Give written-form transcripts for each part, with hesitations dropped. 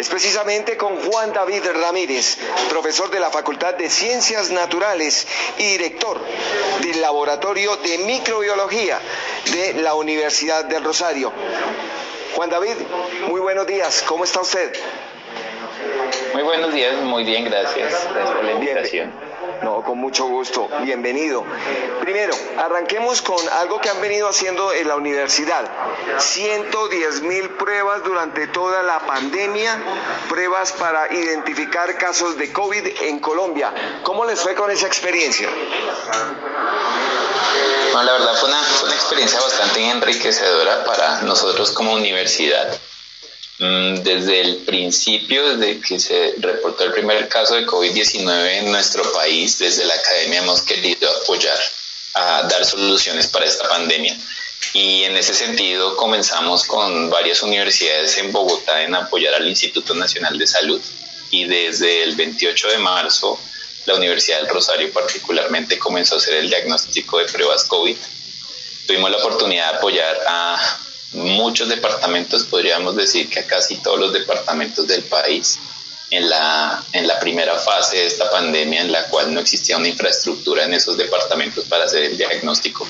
Es precisamente con Juan David Ramírez, profesor de la Facultad de Ciencias Naturales y director del Laboratorio de Microbiología de la Universidad del Rosario. Juan David, muy buenos días, ¿cómo está usted? Muy buenos días, muy bien, gracias. Gracias por la invitación. No, con mucho gusto, bienvenido. Primero, arranquemos con algo que han venido haciendo en la universidad. 110,000 pruebas durante toda la pandemia, pruebas para identificar casos de COVID en Colombia. ¿Cómo les fue con esa experiencia? Bueno, la verdad fue una experiencia bastante enriquecedora para nosotros como universidad. Desde el principio, desde que se reportó el primer caso de COVID-19 en nuestro país, desde la academia hemos querido apoyar a dar soluciones para esta pandemia. Y en ese sentido comenzamos con varias universidades en Bogotá en apoyar al Instituto Nacional de Salud. Y desde el 28 de marzo, la Universidad del Rosario particularmente comenzó a hacer el diagnóstico de pruebas COVID. Tuvimos la oportunidad de apoyar a muchos departamentos, podríamos decir que a casi todos los departamentos del país, en la primera fase de esta pandemia, en la cual no existía una infraestructura en esos departamentos para hacer el diagnóstico.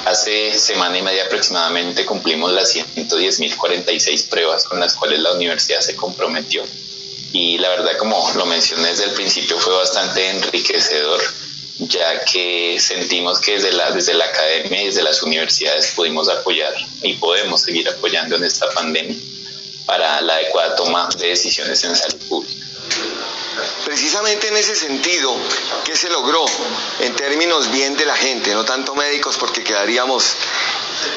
Hace semana y media aproximadamente cumplimos las 110.046 pruebas con las cuales la universidad se comprometió. Y la verdad, como lo mencioné desde el principio, fue bastante enriquecedor, ya que sentimos que desde la academia y desde las universidades pudimos apoyar y podemos seguir apoyando en esta pandemia para la adecuada toma de decisiones en salud pública. Precisamente en ese sentido, ¿qué se logró en términos bien de la gente? No tanto médicos, porque quedaríamos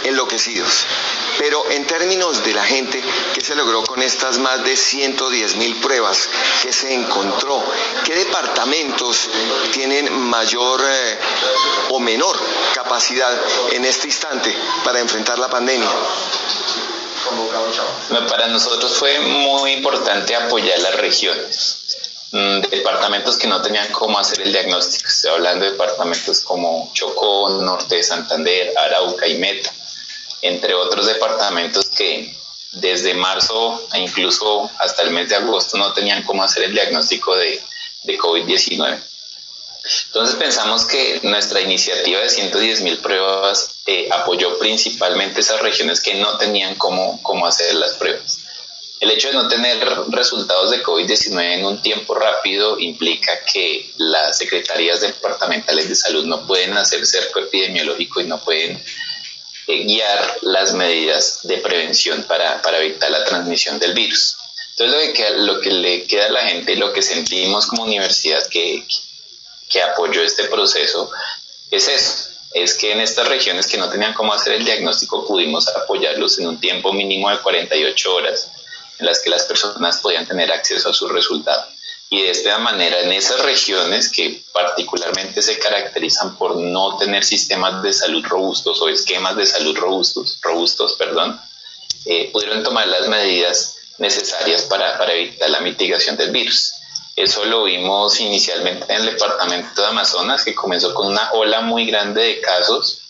enloquecidos, pero en términos de la gente, ¿qué se logró con estas más de 110,000 pruebas que se encontró? ¿Qué departamentos tienen mayor o menor capacidad en este instante para enfrentar la pandemia? Para nosotros fue muy importante apoyar las regiones. Departamentos que no tenían cómo hacer el diagnóstico. Estoy hablando de departamentos como Chocó, Norte de Santander, Arauca y Meta, entre otros departamentos que desde marzo e incluso hasta el mes de agosto no tenían cómo hacer el diagnóstico de COVID-19. Entonces pensamos que nuestra iniciativa de 110,000 pruebas apoyó principalmente esas regiones que no tenían cómo hacer las pruebas. El hecho de no tener resultados de COVID-19 en un tiempo rápido implica que las secretarías departamentales de salud no pueden hacer cerco epidemiológico y no pueden guiar las medidas de prevención para evitar la transmisión del virus. Entonces lo que le queda a la gente y lo que sentimos como universidad que apoyó este proceso es eso. Es que en estas regiones que no tenían cómo hacer el diagnóstico pudimos apoyarlos en un tiempo mínimo de 48 horas en las que las personas podían tener acceso a sus resultados. Y de esta manera, en esas regiones que particularmente se caracterizan por no tener sistemas de salud robustos o esquemas de salud robustos, pudieron tomar las medidas necesarias para evitar la mitigación del virus. Eso lo vimos inicialmente en el departamento de Amazonas, que comenzó con una ola muy grande de casos,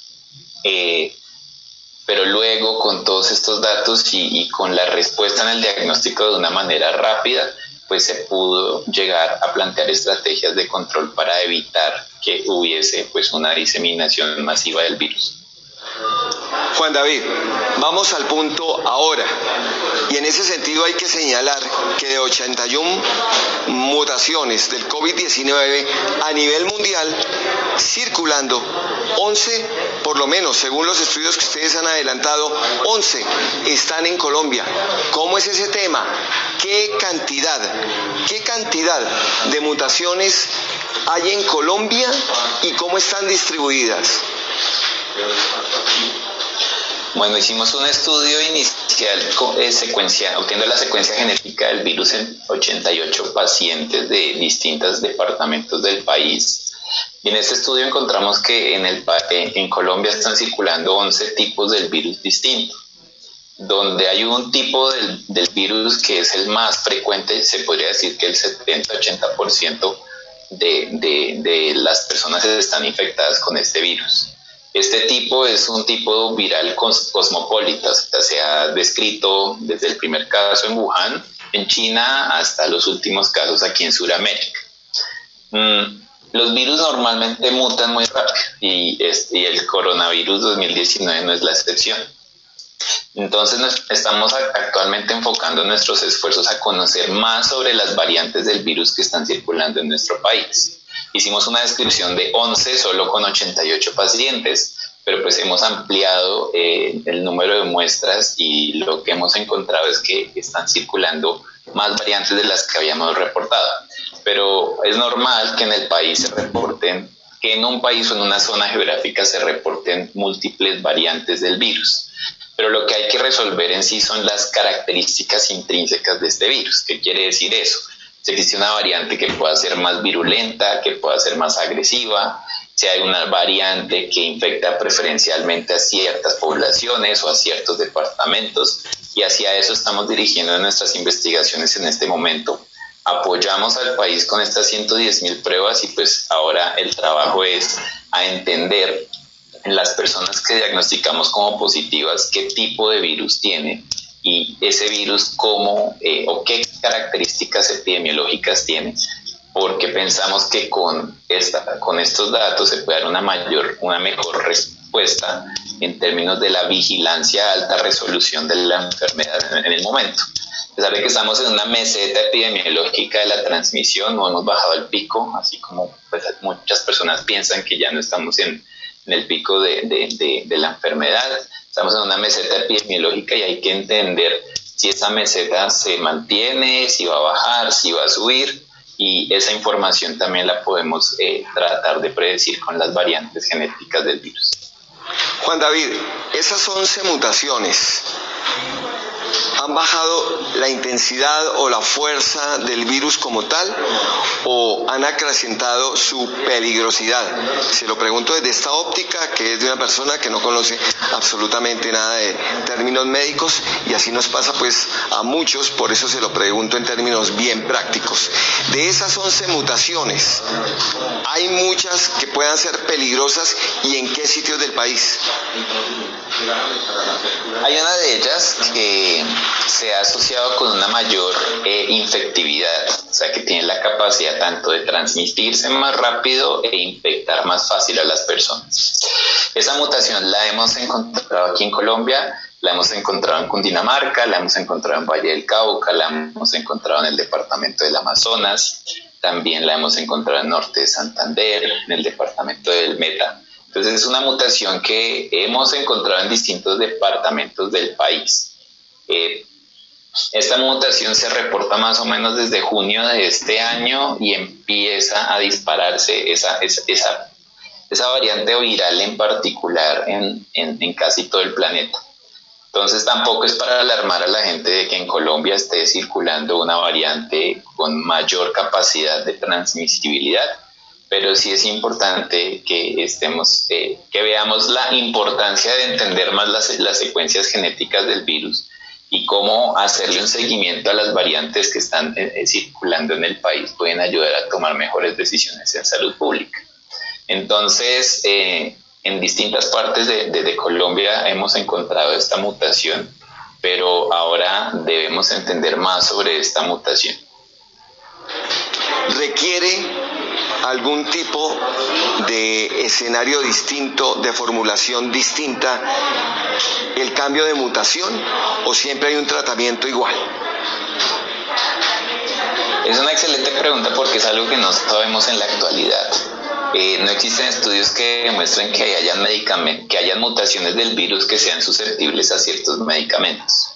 pero luego con todos estos datos y con la respuesta en el diagnóstico de una manera rápida, pues se pudo llegar a plantear estrategias de control para evitar que hubiese pues una diseminación masiva del virus. Juan David, vamos al punto ahora, y en ese sentido hay que señalar que de 81 mutaciones del COVID-19 a nivel mundial, circulando 11, por lo menos según los estudios que ustedes han adelantado, 11 están en Colombia. ¿Cómo es ese tema? ¿Qué cantidad de mutaciones hay en Colombia y cómo están distribuidas? Bueno, hicimos un estudio inicial obteniendo la secuencia genética del virus en 88 pacientes de distintos departamentos del país. Y en este estudio encontramos que en Colombia están circulando 11 tipos del virus distintos. Donde hay un tipo del virus que es el más frecuente, se podría decir que el 70-80% de las personas están infectadas con este virus. Este tipo es un tipo viral cosmopolita, o sea, se ha descrito desde el primer caso en Wuhan, en China, hasta los últimos casos aquí en Sudamérica. Los virus normalmente mutan muy rápido y el coronavirus 2019 no es la excepción. Entonces estamos actualmente enfocando nuestros esfuerzos a conocer más sobre las variantes del virus que están circulando en nuestro país. Hicimos una descripción de 11 solo con 88 pacientes, pero pues hemos ampliado el número de muestras y lo que hemos encontrado es que están circulando más variantes de las que habíamos reportado. Pero es normal que en el país se reporten, que en un país o en una zona geográfica se reporten múltiples variantes del virus. Pero lo que hay que resolver en sí son las características intrínsecas de este virus. ¿Qué quiere decir eso? Si existe una variante que pueda ser más virulenta, que pueda ser más agresiva, si hay una variante que infecta preferencialmente a ciertas poblaciones o a ciertos departamentos, y hacia eso estamos dirigiendo nuestras investigaciones en este momento. Apoyamos al país con estas 110.000 pruebas y pues ahora el trabajo es a entender en las personas que diagnosticamos como positivas qué tipo de virus tiene y ese virus cómo o qué características epidemiológicas tiene, porque pensamos que con estos datos se puede dar una mejor respuesta en términos de la vigilancia a alta resolución de la enfermedad en el momento. A pesar de que estamos en una meseta epidemiológica de la transmisión, no hemos bajado el pico, así como pues, muchas personas piensan que ya no estamos en el pico de la enfermedad. Estamos en una meseta epidemiológica y hay que entender si esa meseta se mantiene, si va a bajar, si va a subir, y esa información también la podemos tratar de predecir con las variantes genéticas del virus. Juan David, esas 11 mutaciones ¿han bajado la intensidad o la fuerza del virus como tal o han acrecentado su peligrosidad? Se lo pregunto desde esta óptica, que es de una persona que no conoce absolutamente nada de términos médicos, y así nos pasa pues a muchos, por eso se lo pregunto en términos bien prácticos. De esas 11 mutaciones, ¿hay muchas que puedan ser peligrosas y en qué sitios del país? Hay una de ellas que se ha asociado con una mayor infectividad, o sea que tiene la capacidad tanto de transmitirse más rápido e infectar más fácil a las personas. Esa mutación la hemos encontrado aquí en Colombia, la hemos encontrado en Cundinamarca, la hemos encontrado en Valle del Cauca, la hemos encontrado en el departamento del Amazonas, también la hemos encontrado en Norte de Santander, en el departamento del Meta. Entonces es una mutación que hemos encontrado en distintos departamentos del país. Esta mutación se reporta más o menos desde junio de este año y empieza a dispararse esa variante viral en particular en casi todo el planeta. Entonces tampoco es para alarmar a la gente de que en Colombia esté circulando una variante con mayor capacidad de transmisibilidad, pero sí es importante que que veamos la importancia de entender más las secuencias genéticas del virus y cómo hacerle un seguimiento a las variantes que están circulando en el país pueden ayudar a tomar mejores decisiones en salud pública. Entonces, en distintas partes de Colombia hemos encontrado esta mutación, pero ahora debemos entender más sobre esta mutación. ¿Requiere algún tipo de escenario distinto, de formulación distinta, el cambio de mutación, o siempre hay un tratamiento igual? Es una excelente pregunta porque es algo que no sabemos en la actualidad. No existen estudios que demuestren que hayan mutaciones del virus que sean susceptibles a ciertos medicamentos.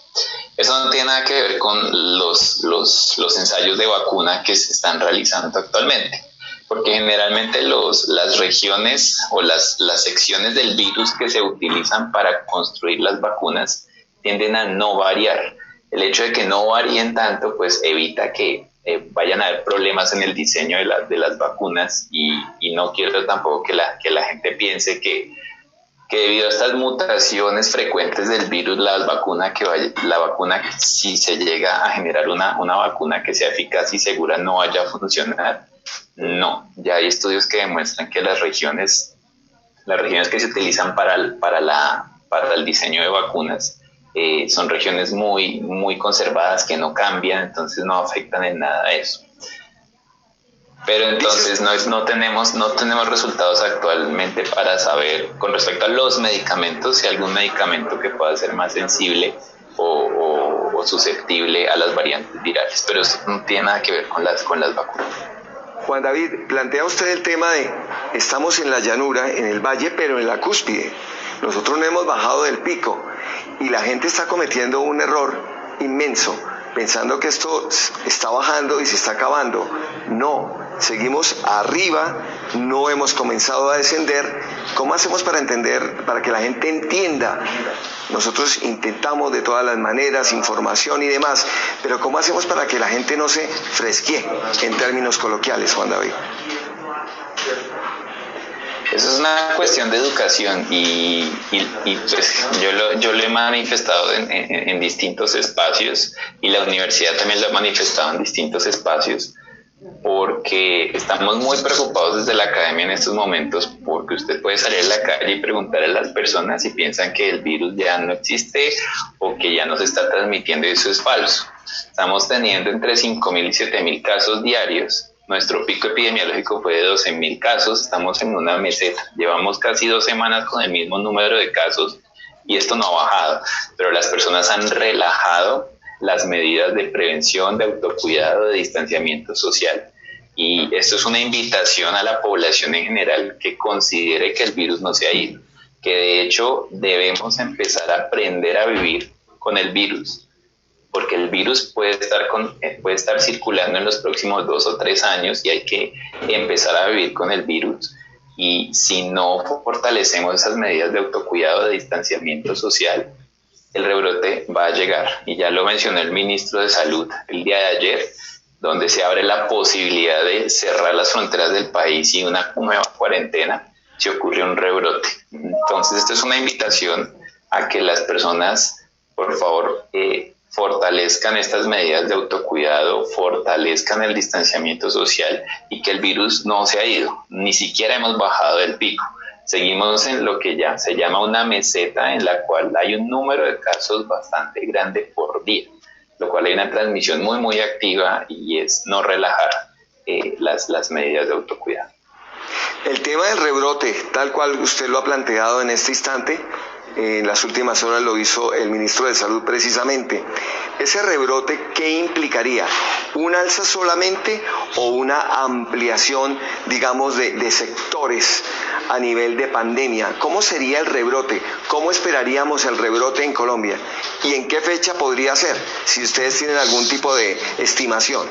Eso no tiene nada que ver con los ensayos de vacuna que se están realizando actualmente, porque generalmente las regiones o las secciones del virus que se utilizan para construir las vacunas tienden a no variar. El hecho de que no varíen tanto pues evita que vayan a haber problemas en el diseño de las vacunas y no quiero tampoco que la gente piense que debido a estas mutaciones frecuentes del virus, la vacuna, si se llega a generar una vacuna que sea eficaz y segura, no vaya a funcionar. No, ya hay estudios que demuestran que las las regiones que se utilizan para el diseño de vacunas son regiones muy conservadas que no cambian, entonces no afectan en nada eso. Pero entonces no tenemos resultados actualmente para saber con respecto a los medicamentos si algún medicamento que pueda ser más sensible o susceptible a las variantes virales, pero eso no tiene nada que ver con las vacunas. Juan David, plantea usted el tema de estamos en la llanura, en el valle, pero en la cúspide. Nosotros no hemos bajado del pico y la gente está cometiendo un error inmenso, pensando que esto está bajando y se está acabando. No, seguimos arriba, no hemos comenzado a descender. ¿Cómo hacemos para que la gente entienda? Nosotros intentamos de todas las maneras, información y demás, pero ¿cómo hacemos para que la gente no se fresquee en términos coloquiales, Juan David? Eso es una cuestión de educación y pues yo lo he manifestado en distintos espacios y la universidad también lo ha manifestado en distintos espacios, porque estamos muy preocupados desde la academia en estos momentos, porque usted puede salir a la calle y preguntar a las personas si piensan que el virus ya no existe o que ya no se está transmitiendo, y eso es falso. Estamos teniendo entre 5.000 y 7.000 casos diarios. Nuestro pico epidemiológico fue de 12.000 casos, estamos en una meseta. Llevamos casi 2 semanas con el mismo número de casos y esto no ha bajado, pero las personas han relajado las medidas de prevención, de autocuidado, de distanciamiento social. Y esto es una invitación a la población en general que considere que el virus no se ha ido, que de hecho debemos empezar a aprender a vivir con el virus, porque el virus puede estar circulando en los próximos 2 o 3 años y hay que empezar a vivir con el virus. Y si no fortalecemos esas medidas de autocuidado, de distanciamiento social, el rebrote va a llegar. Y ya lo mencionó el ministro de Salud el día de ayer, donde se abre la posibilidad de cerrar las fronteras del país y una nueva cuarentena si ocurre un rebrote. Entonces, esto es una invitación a que las personas, por favor, fortalezcan estas medidas de autocuidado, fortalezcan el distanciamiento social y que el virus no se ha ido, ni siquiera hemos bajado del pico. Seguimos en lo que ya se llama una meseta, en la cual hay un número de casos bastante grande por día, lo cual hay una transmisión muy activa y es no relajar las medidas de autocuidado. El tema del rebrote, tal cual usted lo ha planteado en este instante, en las últimas horas lo hizo el ministro de Salud precisamente. Ese rebrote, ¿qué implicaría? ¿Un alza solamente o una ampliación, digamos, de sectores a nivel de pandemia? ¿Cómo sería el rebrote? ¿Cómo esperaríamos el rebrote en Colombia? ¿Y en qué fecha podría ser? Si ustedes tienen algún tipo de estimación.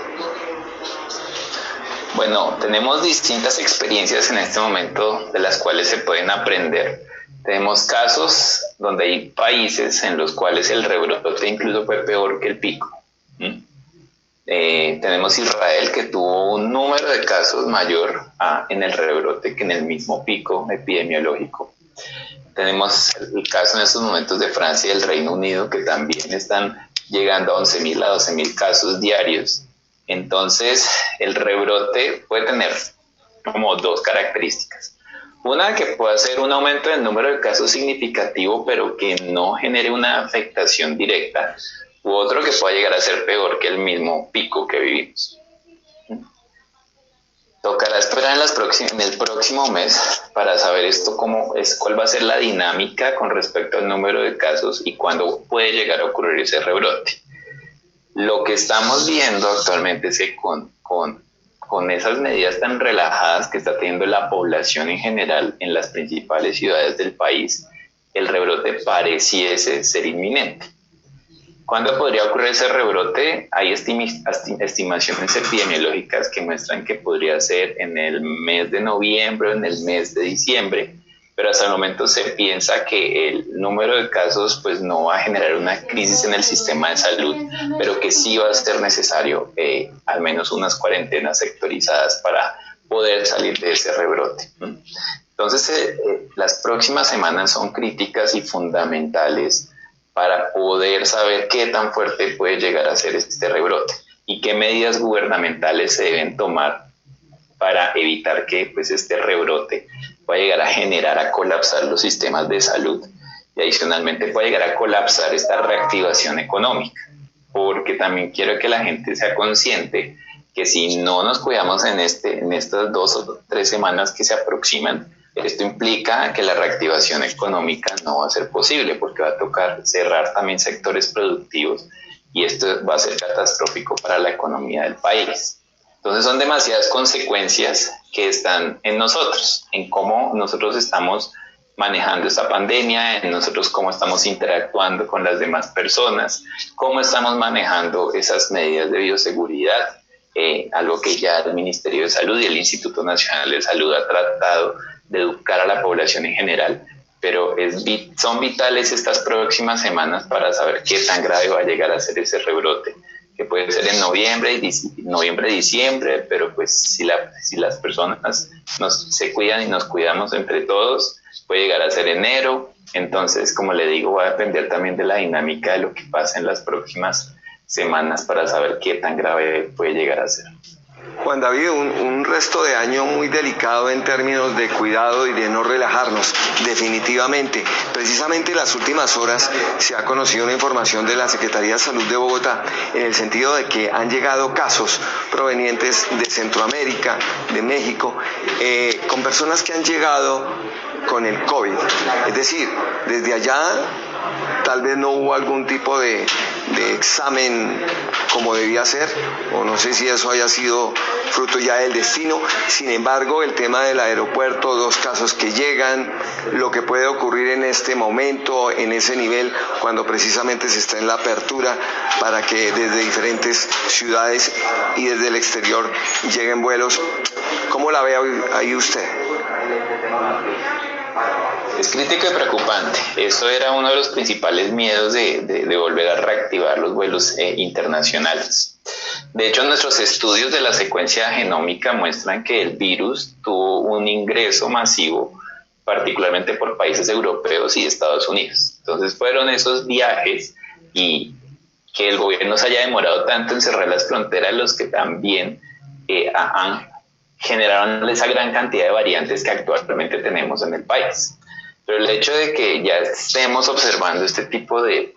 Bueno, tenemos distintas experiencias en este momento de las cuales se pueden aprender. Tenemos casos donde hay países en los cuales el rebrote incluso fue peor que el pico. Tenemos Israel, que tuvo un número de casos mayor en el rebrote que en el mismo pico epidemiológico. Tenemos el caso en estos momentos de Francia y el Reino Unido, que también están llegando a 11.000 a 12.000 casos diarios. Entonces, el rebrote puede tener como 2 características. Una, que pueda ser un aumento del número de casos significativo, pero que no genere una afectación directa, u otro que pueda llegar a ser peor que el mismo pico que vivimos. Tocará esperar en el próximo mes para saber esto cuál va a ser la dinámica con respecto al número de casos y cuándo puede llegar a ocurrir ese rebrote. Lo que estamos viendo actualmente es que con esas medidas tan relajadas que está teniendo la población en general en las principales ciudades del país, el rebrote pareciese ser inminente. ¿Cuándo podría ocurrir ese rebrote? Hay estimaciones epidemiológicas que muestran que podría ser en el mes de noviembre o en el mes de diciembre, pero hasta el momento se piensa que el número de casos pues no va a generar una crisis en el sistema de salud, pero que sí va a ser necesario al menos unas cuarentenas sectorizadas para poder salir de ese rebrote. Entonces, las próximas semanas son críticas y fundamentales para poder saber qué tan fuerte puede llegar a ser este rebrote y qué medidas gubernamentales se deben tomar para evitar que pues, este rebrote puede llegar a generar, a colapsar los sistemas de salud y adicionalmente puede llegar a colapsar esta reactivación económica, porque también quiero que la gente sea consciente que si no nos cuidamos en estas 2 o 3 semanas que se aproximan, esto implica que la reactivación económica no va a ser posible porque va a tocar cerrar también sectores productivos y esto va a ser catastrófico para la economía del país. Entonces son demasiadas consecuencias que están en nosotros, en cómo nosotros estamos manejando esta pandemia, en nosotros cómo estamos interactuando con las demás personas, cómo estamos manejando esas medidas de bioseguridad, algo que ya el Ministerio de Salud y el Instituto Nacional de Salud ha tratado de educar a la población en general, pero son vitales estas próximas semanas para saber qué tan grave va a llegar a ser ese rebrote, que puede ser en noviembre, diciembre, pero pues si las personas se cuidan y nos cuidamos entre todos, puede llegar a ser enero. Entonces, como le digo, va a depender también de la dinámica de lo que pasa en las próximas semanas para saber qué tan grave puede llegar a ser. Juan David, un resto de año muy delicado en términos de cuidado y de no relajarnos, definitivamente. Precisamente en las últimas horas se ha conocido una información de la Secretaría de Salud de Bogotá en el sentido de que han llegado casos provenientes de Centroamérica, de México, con personas que han llegado con el COVID. Es decir, desde allá tal vez no hubo algún tipo de examen como debía ser, o no sé si eso haya sido fruto ya del destino. Sin embargo, el tema del aeropuerto, 2 casos que llegan, lo que puede ocurrir en este momento, en ese nivel, cuando precisamente se está en la apertura para que desde diferentes ciudades y desde el exterior lleguen vuelos. ¿Cómo la ve ahí usted? Es crítico y preocupante. Eso era uno de los principales miedos de volver a reactivar los vuelos internacionales. De hecho, nuestros estudios de la secuencia genómica muestran que el virus tuvo un ingreso masivo, particularmente por países europeos y Estados Unidos. Entonces fueron esos viajes y que el gobierno se haya demorado tanto en cerrar las fronteras los que también generaron esa gran cantidad de variantes que actualmente tenemos en el país. Pero el hecho de que ya estemos observando este tipo de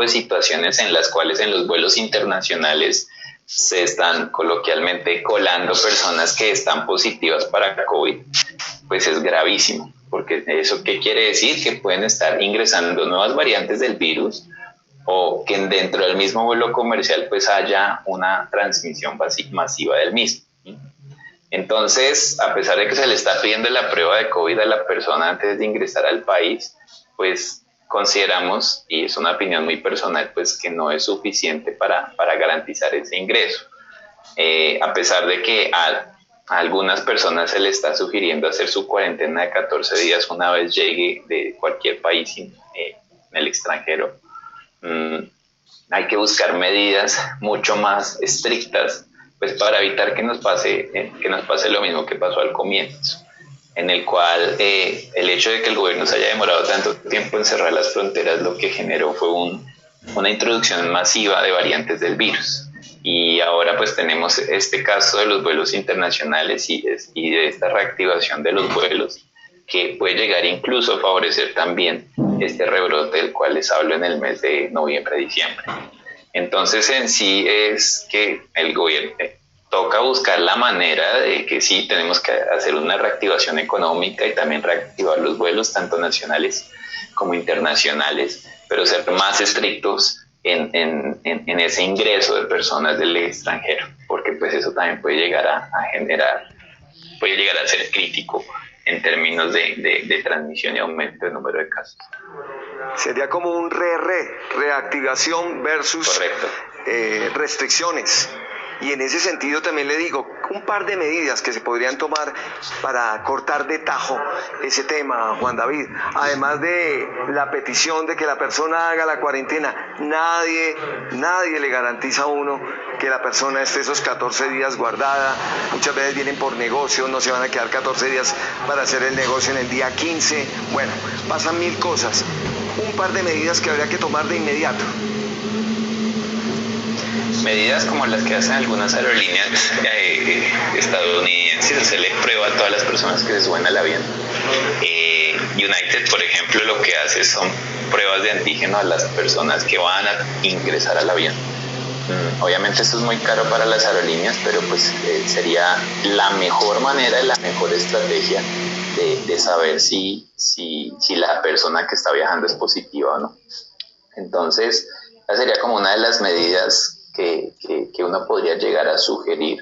situaciones en las cuales en los vuelos internacionales se están coloquialmente colando personas que están positivas para COVID, pues es gravísimo, porque ¿eso qué quiere decir? Que pueden estar ingresando nuevas variantes del virus o que dentro del mismo vuelo comercial pues haya una transmisión masiva del mismo. Entonces, a pesar de que se le está pidiendo la prueba de COVID a la persona antes de ingresar al país, pues consideramos, y es una opinión muy personal, pues que no es suficiente para garantizar ese ingreso. A pesar de que a algunas personas se le está sugiriendo hacer su cuarentena de 14 días una vez llegue de cualquier país en el extranjero, hay que buscar medidas mucho más estrictas pues para evitar que nos pase lo mismo que pasó al comienzo, en el cual el hecho de que el gobierno se haya demorado tanto tiempo en cerrar las fronteras lo que generó fue una introducción masiva de variantes del virus. Y ahora pues tenemos este caso de los vuelos internacionales y de esta reactivación de los vuelos que puede llegar incluso a favorecer también este rebrote del cual les hablo en el mes de noviembre-diciembre. Entonces en sí es que el gobierno toca buscar la manera de que sí tenemos que hacer una reactivación económica y también reactivar los vuelos tanto nacionales como internacionales, pero ser más estrictos en ese ingreso de personas del extranjero, porque pues eso también puede llegar a ser crítico en términos de transmisión y aumento del número de casos. Sería como un reactivación versus restricciones. Y en ese sentido también le digo, un par de medidas que se podrían tomar para cortar de tajo ese tema, Juan David. Además de la petición de que la persona haga la cuarentena, nadie le garantiza a uno que la persona esté esos 14 días guardada. Muchas veces vienen por negocio, no se van a quedar 14 días para hacer el negocio en el día 15. Bueno, pasan 1000 cosas. Un par de medidas que habría que tomar de inmediato. medidas como las que hacen algunas aerolíneas estadounidenses, hacerle prueba a todas las personas que se suben al avión. United, por ejemplo, lo que hace son pruebas de antígeno a las personas que van a ingresar al avión. Obviamente esto es muy caro para las aerolíneas, pero pues sería la mejor manera, la mejor estrategia de saber si la persona que está viajando es positiva o no. Entonces, esa sería como una de las medidas que uno podría llegar a sugerir,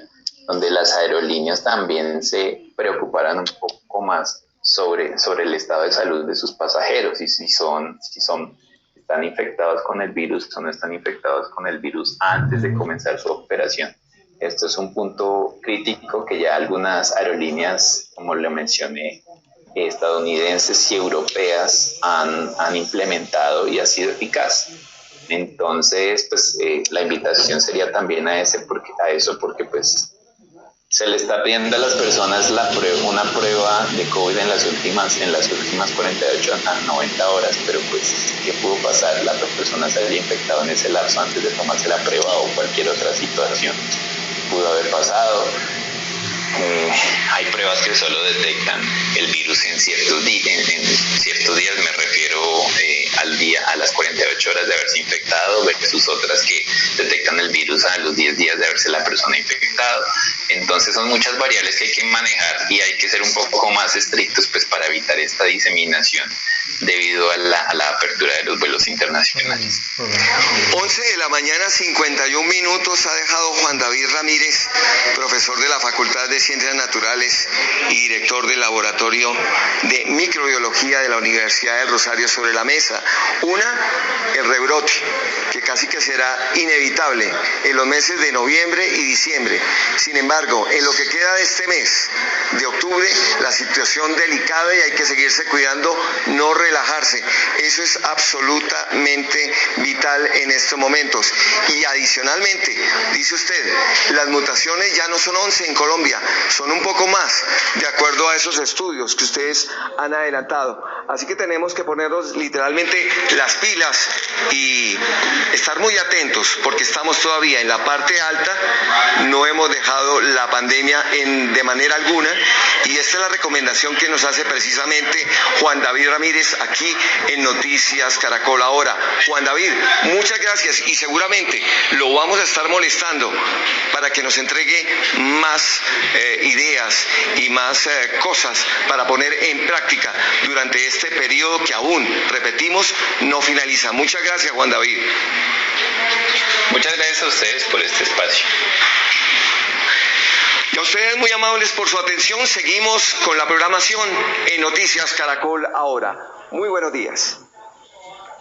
donde las aerolíneas también se preocuparan un poco más sobre el estado de salud de sus pasajeros y si están infectados con el virus o no están infectados con el virus antes de comenzar su operación. Esto es un punto crítico que ya algunas aerolíneas, como lo mencioné, estadounidenses y europeas han implementado y ha sido eficaz. Entonces, pues la invitación sería también a eso, porque pues se le está pidiendo a las personas una prueba de COVID en las últimas 48 a 90 horas, pero pues, ¿qué pudo pasar? La persona se había infectado en ese lapso antes de tomarse la prueba o cualquier otra situación pudo haber pasado. Hay pruebas que solo detectan el virus en ciertos días, me refiero a las 48 horas de haberse infectado, versus otras que detectan el virus a los 10 días de haberse la persona infectado. Entonces son muchas variables que hay que manejar y hay que ser un poco más estrictos pues para evitar esta diseminación debido a la apertura de los vuelos internacionales. 11 de la mañana, 51 minutos, ha dejado Juan David Ramírez, profesor de la Facultad de Ciencias Naturales y director del Laboratorio de Microbiología de la Universidad del Rosario, sobre la mesa. Una, el rebrote, que casi que será inevitable en los meses de noviembre y diciembre. Sin embargo, en lo que queda de este mes de octubre, la situación delicada y hay que seguirse cuidando, no relajarse. Eso es absolutamente vital en estos momentos. Y adicionalmente, dice usted, las mutaciones ya no son 11 en Colombia, son un poco más, de acuerdo a esos estudios que ustedes han adelantado. Así que tenemos que ponernos literalmente las pilas y estar muy atentos, porque estamos todavía en la parte alta, no hemos dejado la pandemia de manera alguna, y esta es la recomendación que nos hace precisamente Juan David Ramírez aquí en Noticias Caracol Ahora. Juan David, muchas gracias y seguramente lo vamos a estar molestando para que nos entregue más ideas y más cosas para poner en práctica durante este periodo que aún, repetimos, no finaliza. Muchas gracias, Juan David. Muchas gracias a ustedes por este espacio. Y a ustedes muy amables por su atención. Seguimos con la programación en Noticias Caracol Ahora. Muy buenos días.